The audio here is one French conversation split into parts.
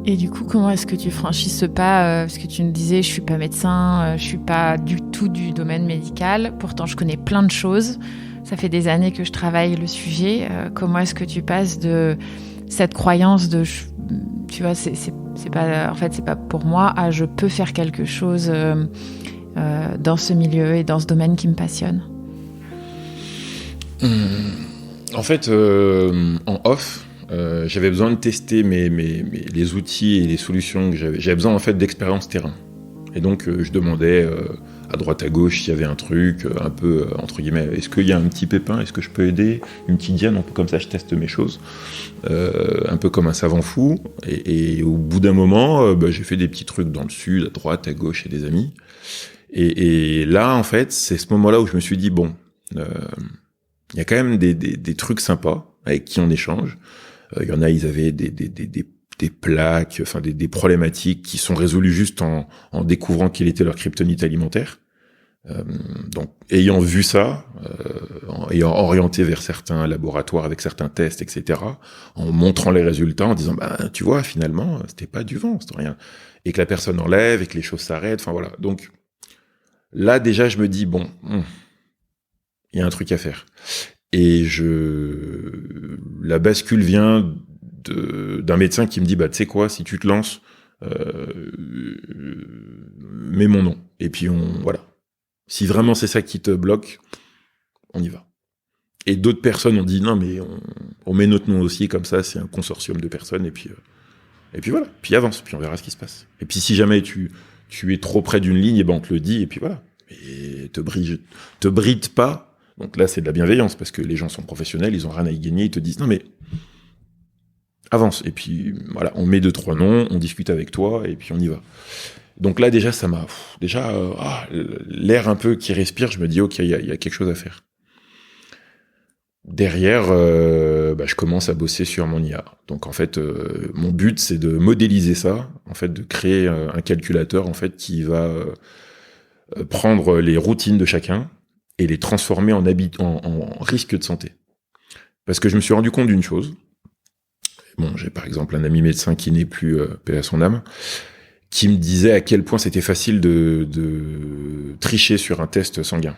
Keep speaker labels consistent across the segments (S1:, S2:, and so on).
S1: Et du coup, comment est-ce que tu franchis ce pas parce que tu me disais, je suis pas médecin, je suis pas du tout du domaine médical. Pourtant, je connais plein de choses. Ça fait des années que je travaille le sujet. Comment est-ce que tu passes de cette croyance de, tu vois, c'est pas, en fait, c'est pas pour moi. Ah, je peux faire quelque chose dans ce milieu et dans ce domaine qui me passionne.
S2: En fait, en off, j'avais besoin de tester les outils et les solutions que j'avais. J'avais besoin en fait d'expérience terrain. Et donc je demandais à droite à gauche s'il y avait un truc un peu entre guillemets. Est-ce qu'il y a un petit pépin? Est-ce que je peux aider? Une petite diane, un peu comme ça, je teste mes choses, un peu comme un savant fou. Et au bout d'un moment, j'ai fait des petits trucs dans le sud, à droite, à gauche, chez des amis. Et là, en fait, c'est ce moment-là où je me suis dit bon. Il y a quand même des trucs sympas avec qui on échange. Il y en a, ils avaient des plaques, enfin des problématiques qui sont résolues juste en découvrant quelle était leur kryptonite alimentaire. Donc, ayant vu ça, ayant orienté vers certains laboratoires avec certains tests, etc., en montrant les résultats, en disant, bah, tu vois, finalement, c'était pas du vent, c'était rien. Et que la personne enlève et que les choses s'arrêtent, enfin voilà. Donc, là, déjà, je me dis, bon, il y a un truc à faire. Et la bascule vient d'un médecin qui me dit, bah, tu sais quoi, si tu te lances, mets mon nom. Et puis voilà. Si vraiment c'est ça qui te bloque, on y va. Et d'autres personnes ont dit, non, mais on met notre nom aussi, comme ça, c'est un consortium de personnes, et puis voilà. Puis avance, puis on verra ce qui se passe. Et puis si jamais tu es trop près d'une ligne, et ben on te le dit, et puis voilà. Et te bride pas. Donc là, c'est de la bienveillance, parce que les gens sont professionnels, ils ont rien à y gagner, ils te disent, non mais, avance. Et puis, voilà, on met 2-3 noms, on discute avec toi, et puis on y va. Donc là, déjà, ça m'a... l'air un peu qui respire, je me dis, ok, il y a quelque chose à faire. Derrière, je commence à bosser sur mon IA. Donc en fait, mon but, c'est de modéliser ça, en fait, de créer un calculateur, en fait, qui va prendre les routines de chacun, et les transformer en risque de santé. Parce que je me suis rendu compte d'une chose. Bon, j'ai par exemple un ami médecin qui n'est plus, paix à son âme, qui me disait à quel point c'était facile de tricher sur un test sanguin.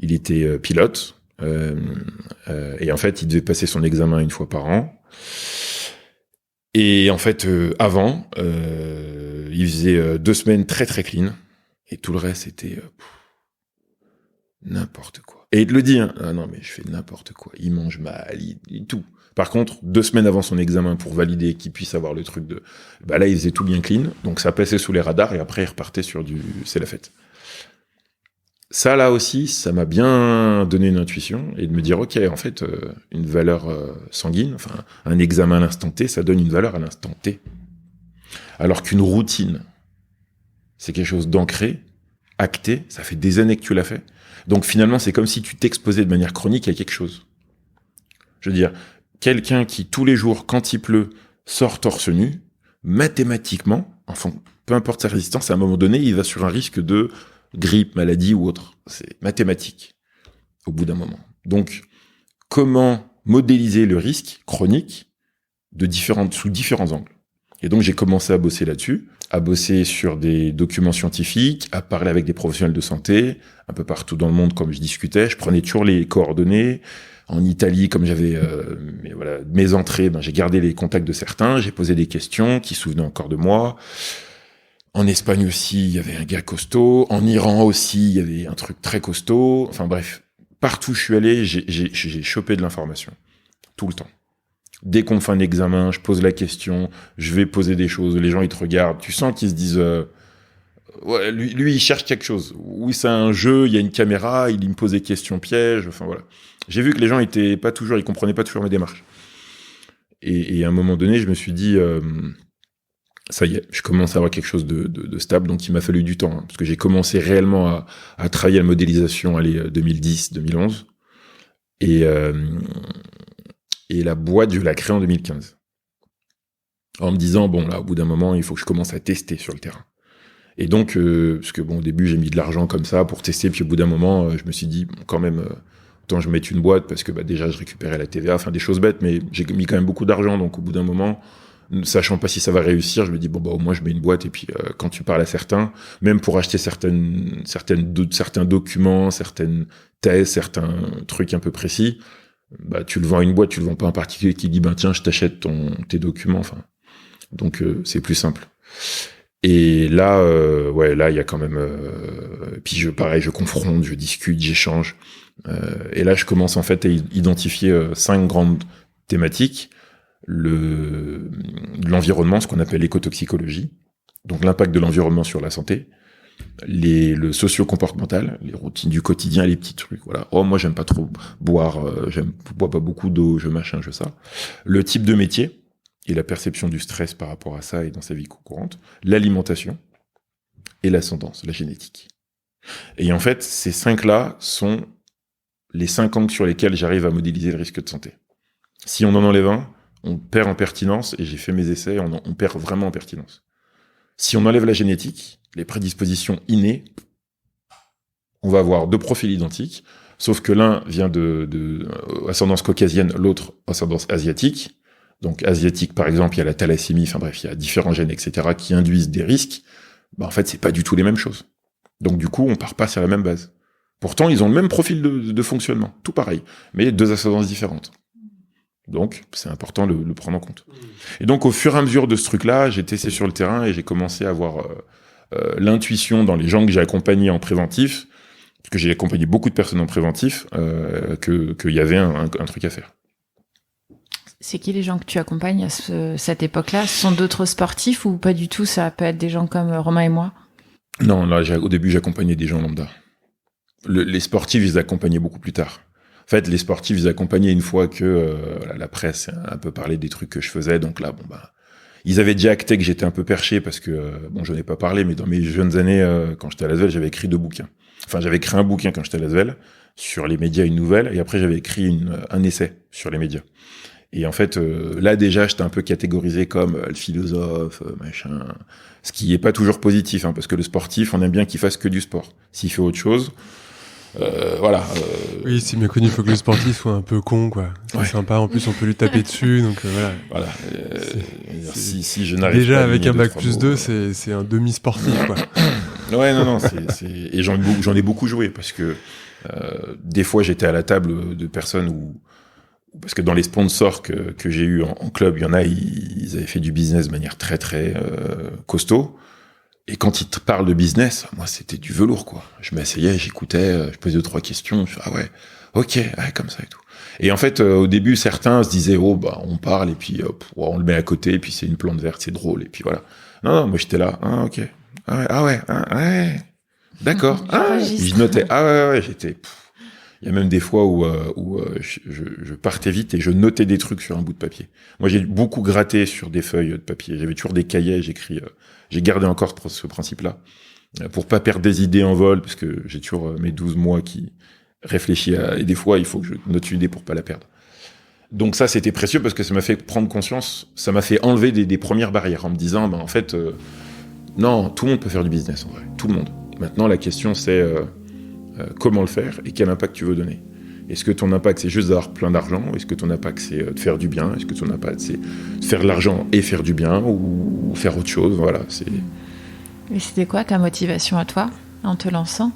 S2: Il était pilote, et en fait, il devait passer son examen une fois par an. Et en fait, avant, il faisait 2 semaines très très clean, et tout le reste, c'était... n'importe quoi. Et il te le dit, hein. Ah non, mais je fais n'importe quoi. Il mange mal, tout. Par contre, 2 semaines avant son examen pour valider qu'il puisse avoir le truc de... Bah là, il faisait tout bien clean, donc ça passait sous les radars, et après, il repartait sur c'est la fête. Ça, là aussi, ça m'a bien donné une intuition, et de me dire, ok, en fait, une valeur sanguine, enfin, un examen à l'instant T, ça donne une valeur à l'instant T. Alors qu'une routine, c'est quelque chose d'ancré, acté, ça fait des années que tu l'as fait. Donc finalement, c'est comme si tu t'exposais de manière chronique à quelque chose. Je veux dire, quelqu'un qui tous les jours, quand il pleut, sort torse nu, mathématiquement, enfin, peu importe sa résistance, à un moment donné, il va sur un risque de grippe, maladie ou autre. C'est mathématique, au bout d'un moment. Donc, comment modéliser le risque chronique sous différents angles? Et donc, j'ai commencé à bosser là-dessus, à bosser sur des documents scientifiques, à parler avec des professionnels de santé, un peu partout dans le monde, comme je discutais. Je prenais toujours les coordonnées. En Italie, comme j'avais mes entrées, j'ai gardé les contacts de certains, j'ai posé des questions qui se souvenaient encore de moi. En Espagne aussi, il y avait un gars costaud. En Iran aussi, il y avait un truc très costaud. Enfin bref, partout où je suis allé, j'ai chopé de l'information. Tout le temps. Dès qu'on fait un examen, je pose la question, je vais poser des choses, les gens ils te regardent, tu sens qu'ils se disent ouais, lui il cherche quelque chose. Oui, c'est un jeu, il y a une caméra, il me pose des questions pièges, enfin voilà. J'ai vu que les gens ils comprenaient pas toujours mes démarches. Et à un moment donné, je me suis dit ça y est, je commence à avoir quelque chose de stable, donc il m'a fallu du temps, hein, parce que j'ai commencé réellement à travailler à la modélisation, 2010, 2011. Et la boîte, je l'ai créée en 2015. En me disant, bon, là, au bout d'un moment, il faut que je commence à tester sur le terrain. Et donc, parce que bon, au début, j'ai mis de l'argent comme ça pour tester, puis au bout d'un moment, je me suis dit, bon, quand même, autant je mette une boîte, parce que déjà, je récupérais la TVA, enfin, des choses bêtes, mais j'ai mis quand même beaucoup d'argent, donc au bout d'un moment, sachant pas si ça va réussir, je me dis bon bah au moins je mets une boîte et puis quand tu parles à certains, même pour acheter certains documents, certaines thèses, certains trucs un peu précis, bah tu le vends à une boîte, tu le vends pas à un particulier qui dit ben tiens je t'achète tes documents, enfin donc c'est plus simple. Et là là il y a quand même puis je confronte, je discute, j'échange et là je commence en fait à identifier 5 grandes thématiques. L'environnement, ce qu'on appelle l'écotoxicologie, donc l'impact de l'environnement sur la santé, le socio-comportemental, les routines du quotidien, les petits trucs, voilà. Oh, moi, j'aime pas trop boire, je bois pas beaucoup d'eau, je ça. Le type de métier et la perception du stress par rapport à ça et dans sa vie courante, l'alimentation et l'ascendance, la génétique. Et en fait, ces 5-là sont les 5 angles sur lesquels j'arrive à modéliser le risque de santé. Si on en enlève un, on perd en pertinence, et j'ai fait mes essais, on perd vraiment en pertinence. Si on enlève la génétique, les prédispositions innées, on va avoir 2 profils identiques, sauf que l'un vient de ascendance caucasienne, l'autre ascendance asiatique. Donc asiatique, par exemple, il y a la thalassémie, enfin bref, il y a différents gènes, etc., qui induisent des risques. Bah, en fait, c'est pas du tout les mêmes choses. Donc du coup, on part pas sur la même base. Pourtant, ils ont le même profil de fonctionnement, tout pareil, mais 2 ascendances différentes. Donc, c'est important de le prendre en compte. Et donc, au fur et à mesure de ce truc-là, j'ai testé sur le terrain et j'ai commencé à avoir l'intuition dans les gens que j'ai accompagnés en préventif, parce que j'ai accompagné beaucoup de personnes en préventif, qu'il y avait un truc à faire.
S1: C'est qui les gens que tu accompagnes à cette époque-là? Ce sont d'autres sportifs ou pas du tout? Ça peut être des gens comme Romain et moi?
S2: Non, là, au début, j'accompagnais des gens lambda. Les sportifs, ils les accompagnaient beaucoup plus tard. En fait, les sportifs, ils accompagnaient une fois que la presse a un peu parlé des trucs que je faisais. Donc là, ils avaient déjà acté que j'étais un peu perché parce que, j'en ai pas parlé, mais dans mes jeunes années, quand j'étais à Lasvel, j'avais écrit 2 bouquins. Enfin, j'avais écrit un bouquin quand j'étais à Lasvel sur les médias, une nouvelle, et après j'avais écrit un essai sur les médias. Et en fait, là déjà, j'étais un peu catégorisé comme le philosophe, machin. Ce qui est pas toujours positif, parce que le sportif, on aime bien qu'il fasse que du sport. S'il fait autre chose, voilà.
S3: Oui, c'est bien connu, il faut que le sportif soit un peu con, quoi. C'est sympa, en plus on peut lui taper dessus, donc voilà.
S2: Voilà. Si je n'arrive
S3: déjà
S2: pas à
S3: avec un bac plus 2,
S2: mots,
S3: c'est un demi-sportif, quoi.
S2: Ouais, non, et j'en ai beaucoup joué, parce que des fois j'étais à la table de personnes parce que dans les sponsors que j'ai eu en club, il y en a, ils avaient fait du business de manière très très costaud. Et quand ils te parlent de business, moi c'était du velours, quoi. Je m'asseyais, j'écoutais, je posais 2-3 questions, je fais ah ouais, ok, ouais, comme ça et tout. Et en fait, au début, certains se disaient on parle et puis on le met à côté, et puis c'est une plante verte, c'est drôle, et puis voilà. Non, moi j'étais là, ok, ouais, d'accord, je notais, ouais, j'étais. Il y a même des fois où je partais vite et je notais des trucs sur un bout de papier. Moi, j'ai beaucoup gratté sur des feuilles de papier. J'avais toujours des cahiers, j'ai gardé encore ce principe-là. Pour pas perdre des idées en vol, parce que j'ai toujours mes 12 mois qui réfléchissent et des fois, il faut que je note une idée pour pas la perdre. Donc ça, c'était précieux parce que ça m'a fait prendre conscience, ça m'a fait enlever des premières barrières en me disant, en fait, non, tout le monde peut faire du business, en vrai. Tout le monde. Maintenant, la question, c'est comment le faire et quel impact tu veux donner. Est-ce que ton impact, c'est juste d'avoir plein d'argent? Est-ce que ton impact, c'est de faire du bien? Est-ce que ton impact, c'est de faire de l'argent et faire du bien ou faire autre chose? Voilà, c'est...
S1: Et c'était quoi ta motivation à toi en te lançant?